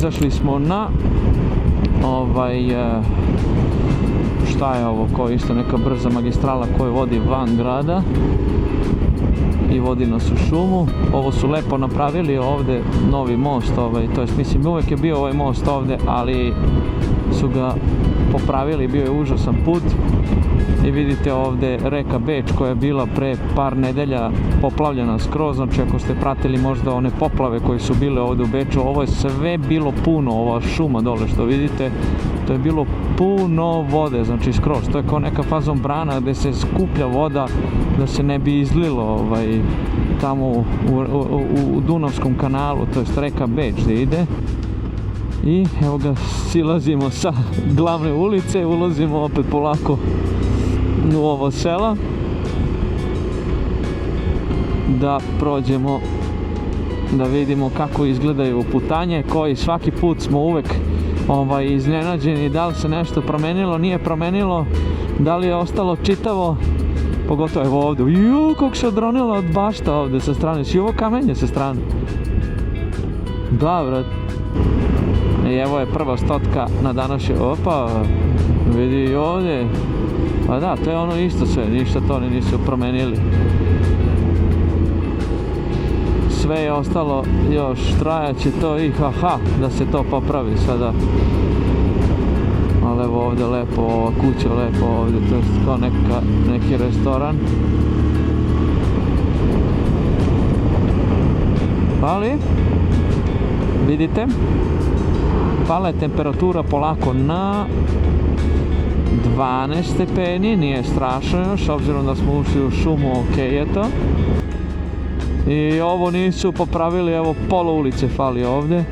izašli smo na šta je ovo, kao isto neka brza magistrala koja vodi van grada i vodi nas u šumu. Ovo su lepo napravili ovdje, novi most, to jest mislim uvijek je bio ovaj most ovdje, ali su ga popravili, bio je užasan put. I vidite ovdje reka Beč koja je bila pre par nedelja poplavljena skroz, znači ako ste pratili možda one poplave koje su bile ovdje u Beču, ovo je sve bilo puno, ova šuma dole što vidite, to je bilo puno vode, znači skroz, to je kao neka fazom brana gdje se skuplja voda da se ne bi izlilo tamo u Dunavskom kanalu, to jest reka Beč gdje ide. I evo ga, silazimo sa glavne ulice, ulazimo opet polako u ovo selo da prođemo, da vidimo kako izgledaju putanje, koji svaki put smo uvek iznenađeni da li se nešto promenilo, nije promenilo, da li je ostalo čitavo, pogotovo evo ovdje, juuu kako se odronila od bašta ovdje sa strane, si ovo kamenje sa strane, da vrat. I evo je prva stotka na današnje, opa, vidi i ovdje, pa da, to je ono isto sve, ništa to oni nisu promenili. Sve je ostalo, još trajaće to i haha, da se to popravi sada. Ali evo ovdje lepo, ova kuća lepo ovdje, to je kao neki restoran. Ali, vidite, pala je temperatura polako na 12 stepeni, nije strašno još, obzirom da smo ušli u šumu, ok je to. I ovo nisu popravili, evo pola ulice fali ovdje.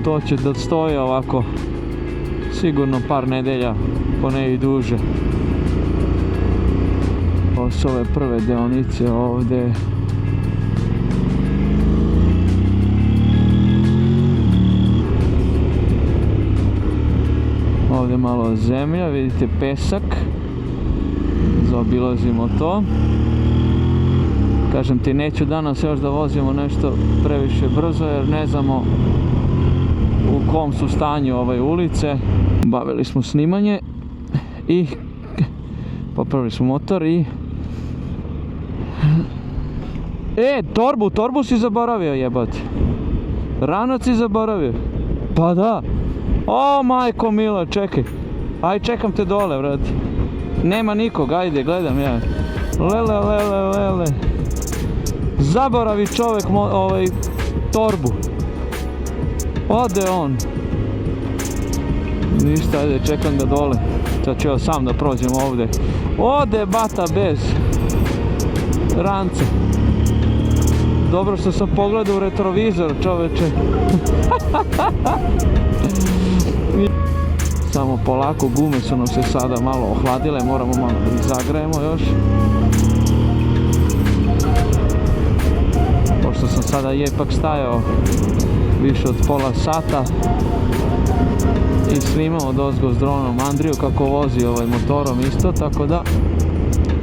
To će da stoji ovako sigurno par nedelja, po ne i duže. Ovo su ove prve deonice ovdje. Ovdje malo zemlja, vidite pesak, zaobilazimo to. Kažem ti, neću danas još da vozimo nešto previše brzo jer ne znamo u kom su stanju ove ulice. Bavili smo snimanje i popravili smo motor i... torbu si zaboravio jebati. Ranac si zaboravio. Pa da. O majko mila, čekaj. Aj čekam te dole, vrati. Nema nikog, ajde, gledam ja. Lele. Zaboravi čovjek torbu. Ode on. Ništa, ajde, čekam ga dole. Sad ću ja sam da prođem ovdje. Ode bata bez rance. Dobro što sam pogledao u retrovizor, čoveče. Samo polako, gume su nam se sada malo ohladile, moramo malo da ih zagrejemo još. Pošto sam sada ipak stajao više od pola sata i snimao odozgo s dronom Andriju kako vozi motorom isto, tako da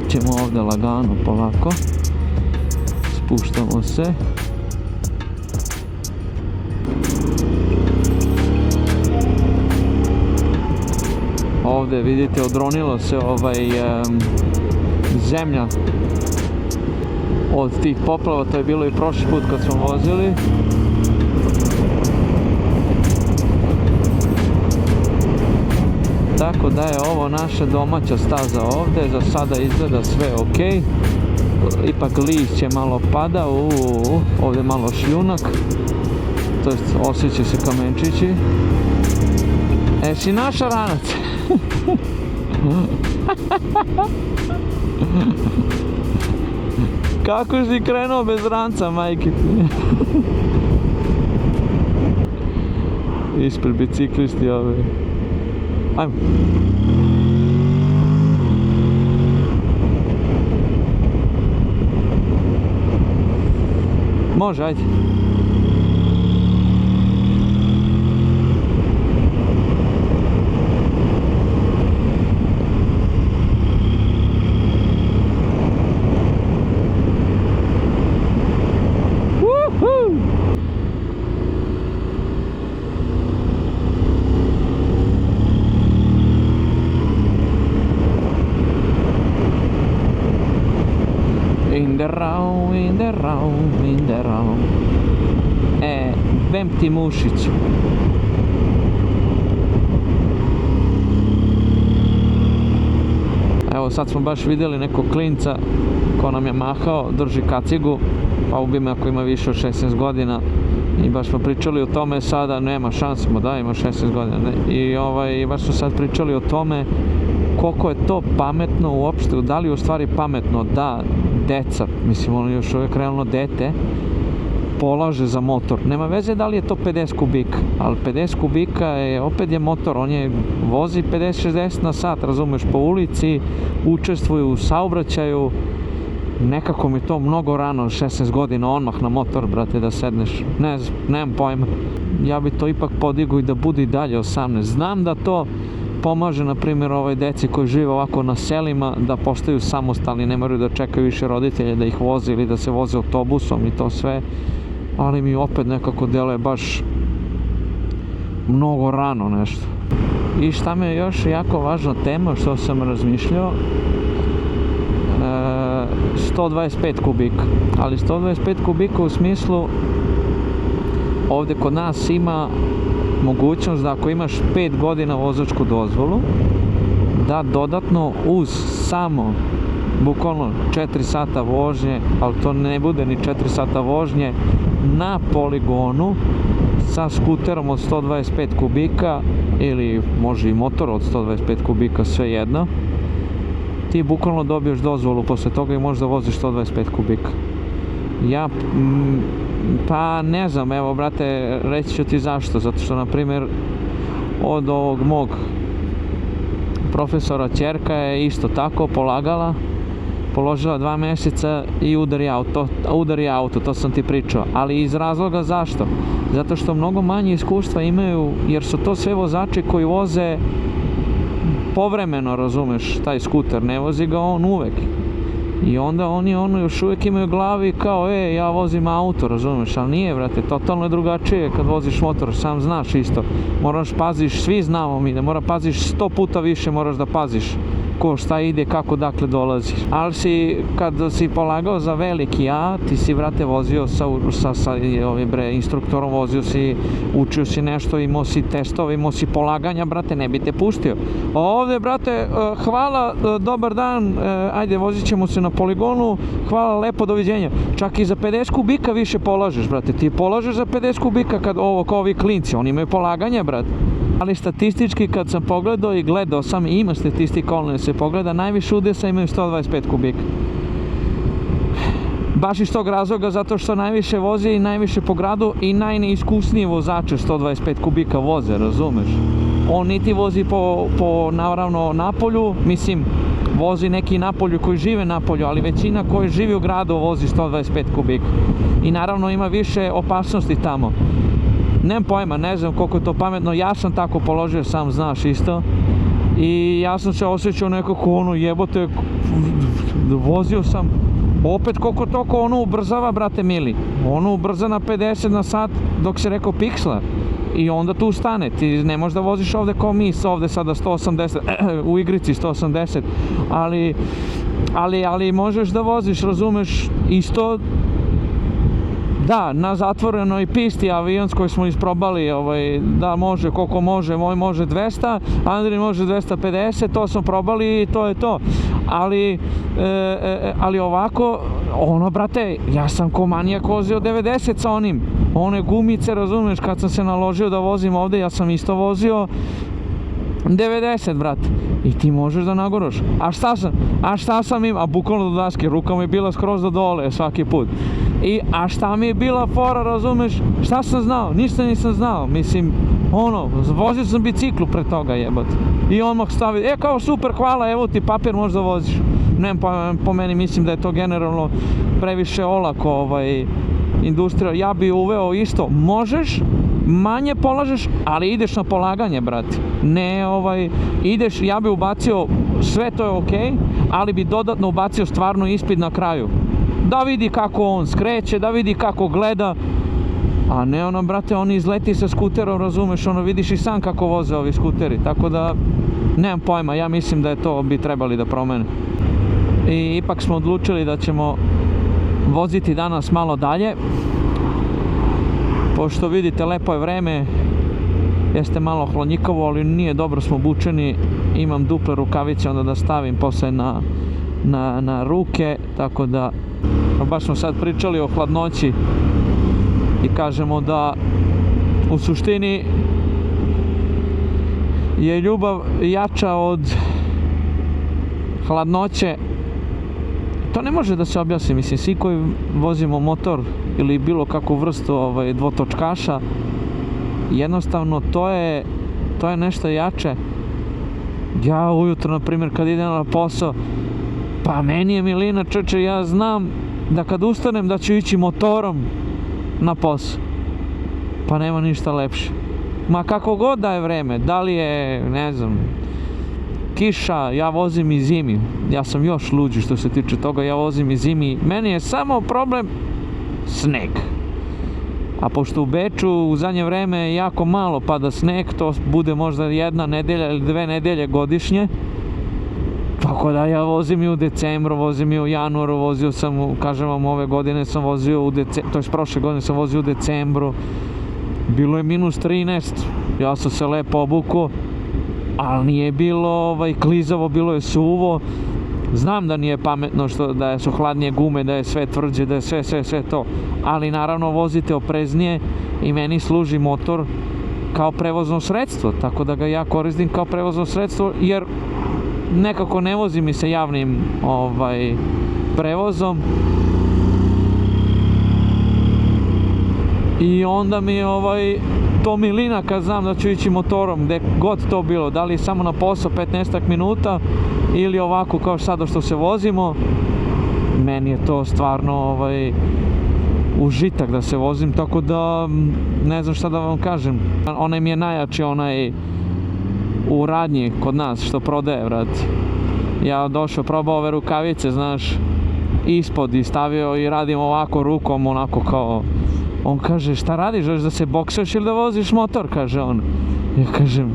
ćemo ovdje lagano, polako. Spuštamo se. Ovdje vidite odronilo se zemlja od tih poplava, to je bilo i prošli put kad smo vozili. Tako da je ovo naša domaća staza ovdje, za sada izgleda sve ok. Ipak lišće malo pada, ovdje malo šljunak, to jest osjeća se kamenčići. Si naša ranac? Kako si krenuo bez ranca, majke? Ispred biciklisti ove. Ajmo. Može, ajde. in the round. Bem ti mušicu. Evo sad smo baš vidjeli nekog klinca ko nam je mahao, drži kacigu, pa ubi me ako ima više od 16 godina. I baš smo pričali o tome sada, nema šanse mu da ima 16 godina. I baš smo sad pričali o tome koliko je to pametno uopšte, da li je u stvari pametno da deca, mislim on još uvijek realno dete, polaže za motor. Nema veze da li je to 50 kubika, ali 50 kubika je, opet je motor, on je vozi 50-60 na sat, razumeš, po ulici, učestvuje u saobraćaju. Nekako mi to mnogo rano, 16 godina, odmah na motor, brate, da sedneš. Ne znam, nemam pojma. Ja bi to ipak podigao i da bude i dalje 18. Znam da to pomaže, na primjer, deci koji žive ovako na selima, da postaju samostalni, ne moraju da čekaju više roditelje da ih voze ili da se voze autobusom i to sve. Ali mi opet nekako deluje baš mnogo rano nešto. I šta mi je još jako važna tema što sam razmišljao, 125 kubika, ali 125 kubika u smislu ovdje kod nas ima mogućnost da ako imaš 5 godina vozačku dozvolu, da dodatno uz samo bukvalno 4 sata vožnje, ali to ne bude ni 4 sata vožnje, na poligonu sa skuterom od 125 kubika ili može i motor od 125 kubika, sve jedno, ti bukvalno dobiješ dozvolu posle toga i možeš da voziš 125 kubika. Ja, pa ne znam, evo brate, reći ću ti zašto, zato što na primjer od ovog mog profesora ćerka je isto tako polagala, položila 2 mjeseca i udari auto, to sam ti pričao, ali iz razloga zašto? Zato što mnogo manje iskustva imaju, jer su to sve vozači koji voze povremeno, razumeš, taj skuter, ne vozi ga on uvek. I onda oni još uvijek imaju u glavi kao, ja vozim auto, razumeš, ali nije, brate, totalno je drugačije kad voziš motor, sam znaš isto. Moraš paziš, svi znamo mi da mora paziš 100 puta više, moraš da paziš ko šta ide, kako dakle dolazi. Ali kad si polagao za veliki A, ti si, brate, vozio sa instruktorom, vozio si, učio si nešto, imao si testove, imao si polaganja, brate, ne bi te pustio. A ovdje, brate, hvala, dobar dan, ajde, vozit ćemo se na poligonu, hvala, lepo, doviđenja. Čak i za 50 kubika više polažeš, brate, ti polažeš za 50 kubika kao ovi klinci, oni imaju polaganja, brate. Ali statistički kad sam pogledao i gledao sam, ima statistika, ono se pogleda, najviše udesa imaju 125 kubika. Baš iz tog razloga, zato što najviše vozi i najviše po gradu i najneiskusniji vozače 125 kubika voze, razumeš? On niti vozi po naravno napolju, mislim, vozi neki napolju koji žive napolju, ali većina koji živi u gradu vozi 125 kubika. I naravno ima više opasnosti tamo. Nemam pojma, ne znam koliko je to pametno, ja sam tako položio, sam znaš isto. I ja sam se osjećao nekako jebote, vozio sam, opet koliko toliko ubrzava, brate mili. Ubrza na 50 na sat dok se rekao piksla. I onda tu stane, ti ne možeš da voziš ovdje kao mi, ovdje sada 180, u igrici 180, ali možeš da voziš, razumeš, isto. Da, na zatvorenoj pisti avionskoj smo isprobali da može koliko može, moj može 200, Andrin može 250, to smo probali i to je to. Ali ovako, brate, ja sam ko manijak vozio 90 sa onim. One gumice, razumeš, kad sam se naložio da vozim ovdje, ja sam isto vozio 90, brate. I ti možeš da naguraš. A šta sam im, a bukvalno do daske, ruka mi je bila skroz do dole svaki put. A šta mi je bila fora, razumeš, šta sam znao, ništa nisam znao, mislim, vozio sam biciklu pre toga, jebate. I odmah stavi, kao super, hvala, evo ti papir, možda voziš. Ne, po meni mislim da je to generalno previše olako, industrija. Ja bi uveo isto, možeš, manje polažeš, ali ideš na polaganje, brate. Ne, ideš, ja bi ubacio, sve to je okej, ali bi dodatno ubacio stvarno ispit na kraju. Da vidi kako on skreće, da vidi kako gleda, a ne brate, on izleti sa skuterom, razumeš, vidiš i sam kako voze ovi skuteri, tako da, nemam pojma, ja mislim da je to bi trebali da promene. I ipak smo odlučili da ćemo voziti danas malo dalje. Pošto vidite, lepo je vreme, jeste malo hladnjikavo, ali nije dobro, smo obučeni. Imam duple rukavice onda da stavim posle na ruke, tako da baš smo sad pričali o hladnoći i kažemo da u suštini je ljubav jača od hladnoće. To ne može da se objasni, mislim, svi koji vozimo motor ili bilo kakvu vrstu dvotočkaša, jednostavno to je nešto jače. Ja ujutro, na primjer, kad idem na posao, pa meni je milina, čoče, ja znam da kad ustanem da ću ići motorom na posao. Pa nema ništa lepše. Ma kako god da je vreme, da li je, ne znam, kiša, ja vozim i zimi. Ja sam još luđi što se tiče toga, ja vozim i zimi. Meni je samo problem sneg. A pošto u Beču u zadnje vreme jako malo pada sneg, to bude možda 1 nedelja ili 2 nedelje godišnje. Tako da ja vozim i u decembru, vozim i u januaru, vozio sam, kažem vam, ove godine sam vozio u decembru, to je prošle godine sam vozio u decembru. Bilo je -13, ja sam se lepo obukao, ali nije bilo klizavo, bilo je suvo. Znam da nije pametno da su hladnije gume, da je sve tvrđe, da je sve to, ali naravno vozite opreznije i meni služi motor kao prevozno sredstvo, tako da ga ja koristim kao prevozno sredstvo, jer nekako ne vozi mi se javnim prevozom. I onda mi je to milina kad znam da ću ići motorom, gdje god to bilo, da li samo na posao 15 minuta ili ovako kao sada što se vozimo. Meni je to stvarno užitak da se vozim, tako da ne znam šta da vam kažem. Onaj mi je najjači, onaj u radnji kod nas što prodaje, vrat. Ja došao, probao ove rukavice, znaš, ispod i stavio i radim ovako rukom, onako kao. On kaže, šta radiš, želiš da se boksuješ ili da voziš motor, kaže on. Ja kažem,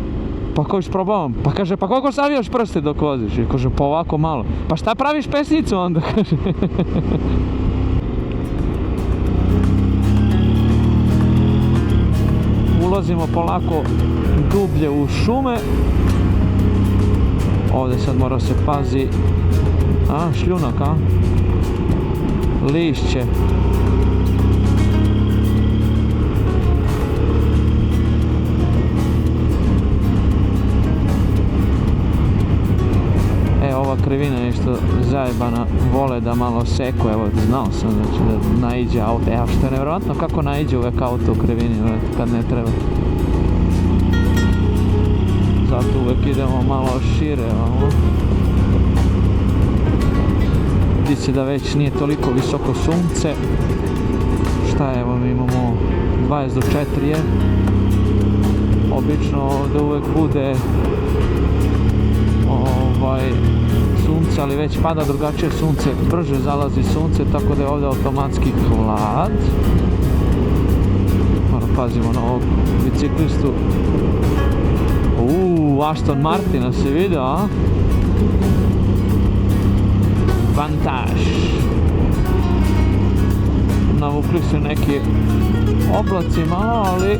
pa kojiš probavam, pa kaže, pa koliko savijaš prste dok voziš? Ja kažem, pa ovako malo. Pa šta praviš pesnicu onda, kaže. Ulazimo polako dublje u šume. Ovdje sad mora se pazi. Šljunak, lišće. Ova krivina je isto zajebana, vole da malo seku, evo znao sam da naiđe auto, evo što je nevjerojatno kako naiđe uvek auto u krivini kad ne treba. Zato uvek idemo malo šire, vidi se da već nije toliko visoko sunce. Šta je, evo mi imamo 20 do 4 je, obično da uvek bude sunce, ali već pada drugačije sunce, brže zalazi sunce, tako da je ovdje automatski hlad. Moram pazimo na ovog biciklistu. Aston Martina se vidio, a? Vantage. Navukli su neki oblaci malo, ali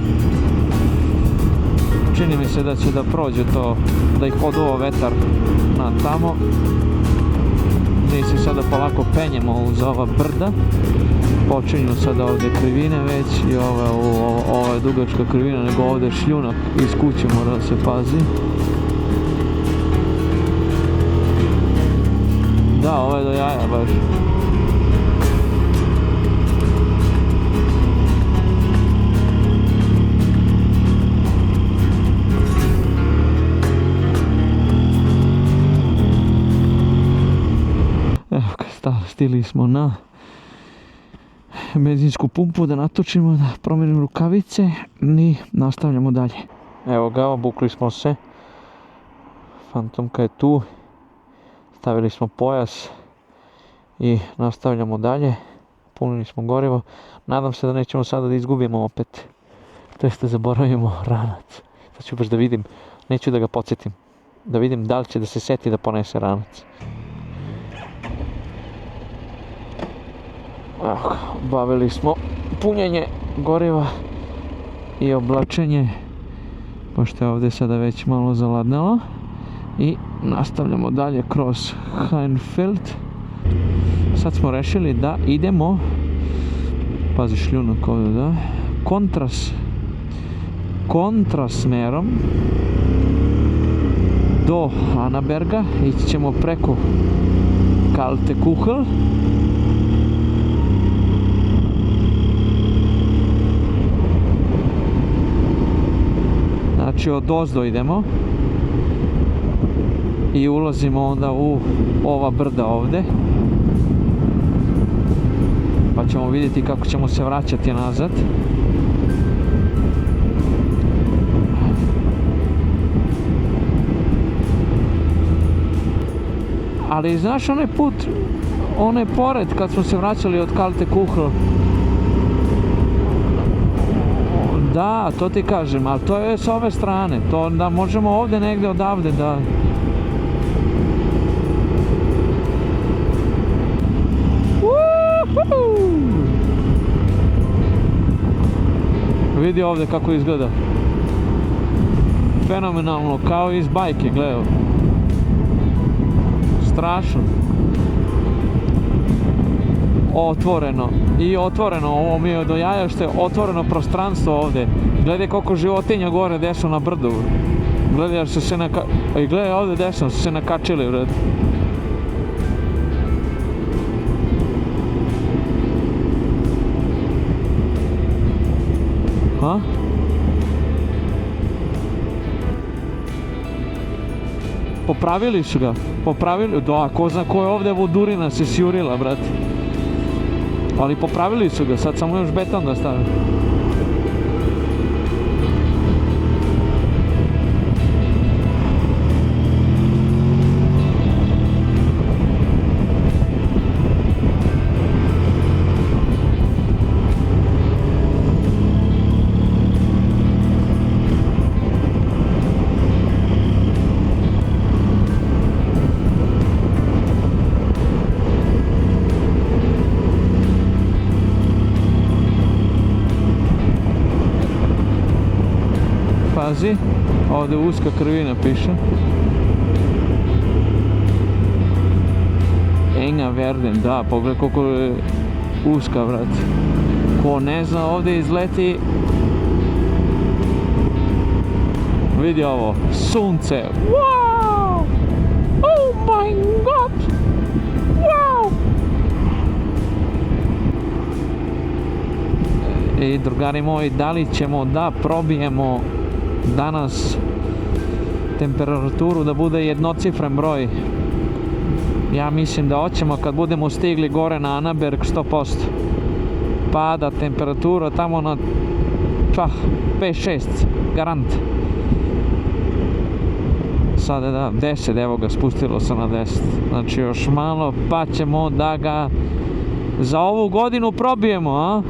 čini mi se da će da prođe to, da ih oduo vetar na tamo. Mi se sada polako penjemo uz ova brda. Počinju sada ovdje krivine već i ova je dugačka krivina, nego ovdje šljunak iz kuće mora da se pazi. Da, ovo je do jaja baš. Stigli smo na benzinsku pumpu da natočimo, da promijenimo rukavice i nastavljamo dalje. Evo ga, obukli smo se. Fantomka je tu. Stavili smo pojas i nastavljamo dalje. Punili smo gorivo. Nadam se da nećemo sada da izgubimo opet. To jest da zaboravimo ranac. Sad ću baš da vidim, neću da ga podsjetim. Da vidim da li će da se seti da ponese ranac. Obavili smo punjenje goriva i oblačenje, pošto je ovdje sada već malo zaladnelo, i nastavljamo dalje kroz Heinfeld. Sad smo rešili da idemo, pazi šljunak ovdje, da, kontrasmerom do Annaberga. Ići ćemo preko Kaltekuhl. Znači odozdo idemo i ulazimo onda u ova brda ovdje, pa ćemo vidjeti kako ćemo se vraćati nazad. Ali znaš onaj put, onaj pored kad smo se vraćali od Kaltekuhl, da, to ti kažem, ali to je s ove strane, to da možemo ovdje negdje odavde da... Vidi ovdje kako izgleda. Fenomenalno, kao iz bajke, gledaj. Strašno. Otvoreno. I otvoreno, ovo mi je do jaja što je otvoreno prostranstvo ovdje. Gledaj koliko životinja gore desno na brdu. Gledaj što se i gledaj ovdje desno su se nakačili, vred. Ha? Popravili su ga. Popravili, da, ko zna ko je ovdje vodurina se sjurila, brate. Ali popravili su ga, sad samo još beton da stavim. Pazi, ovdje uska krivina piše. Enga Verden, da, pogledaj koliko je uska, vrat. Ko ne zna, ovdje izleti. Vidi ovo, sunce. Wow! Oh my god! Wow! I drugari moji, da li ćemo da probijemo danas temperaturu da bude jednocifren broj? Ja mislim da hoćemo kad budemo stigli gore na Annaberg 100%. Pada temperatura tamo na 5-6, garant. Sada da, 10, evo ga, spustilo se na 10. Znači još malo pa ćemo da ga za ovu godinu probijemo, a?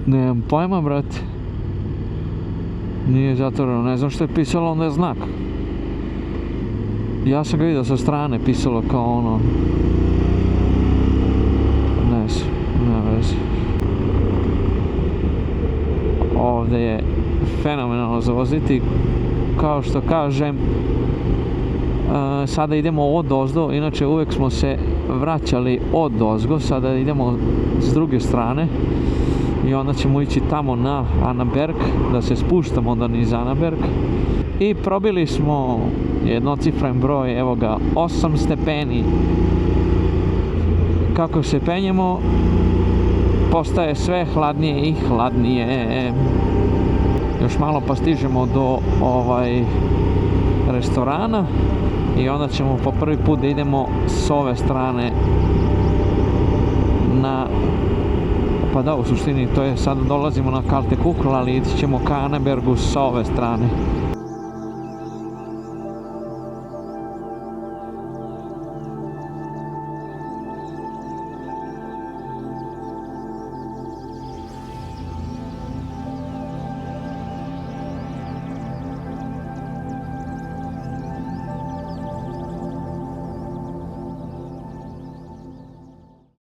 Nemam pojma, brate. Nije zatvoreno, ne znam što je pisalo, onda je znak. Ja sam ga vidio sa strane, pisalo kao ono... Ne znam, nema veze. Ovdje je fenomenalno za voziti. Kao što kažem, sada idemo odozdo, inače uvijek smo se vraćali odozgo, sada idemo s druge strane i onda ćemo ići tamo na Annaberg, da se spuštamo onda niz Annaberg. I probili smo jednocifren broj, evo ga, 8 stepeni. Kako se penjemo, postaje sve hladnije i hladnije. Još malo pa stižemo do restorana i onda ćemo po prvi put da idemo s ove strane na... Pa da, u suštini to je, sad dolazimo na Kaltekuhl, ali ići ćemo ka Annabergu s ove strane.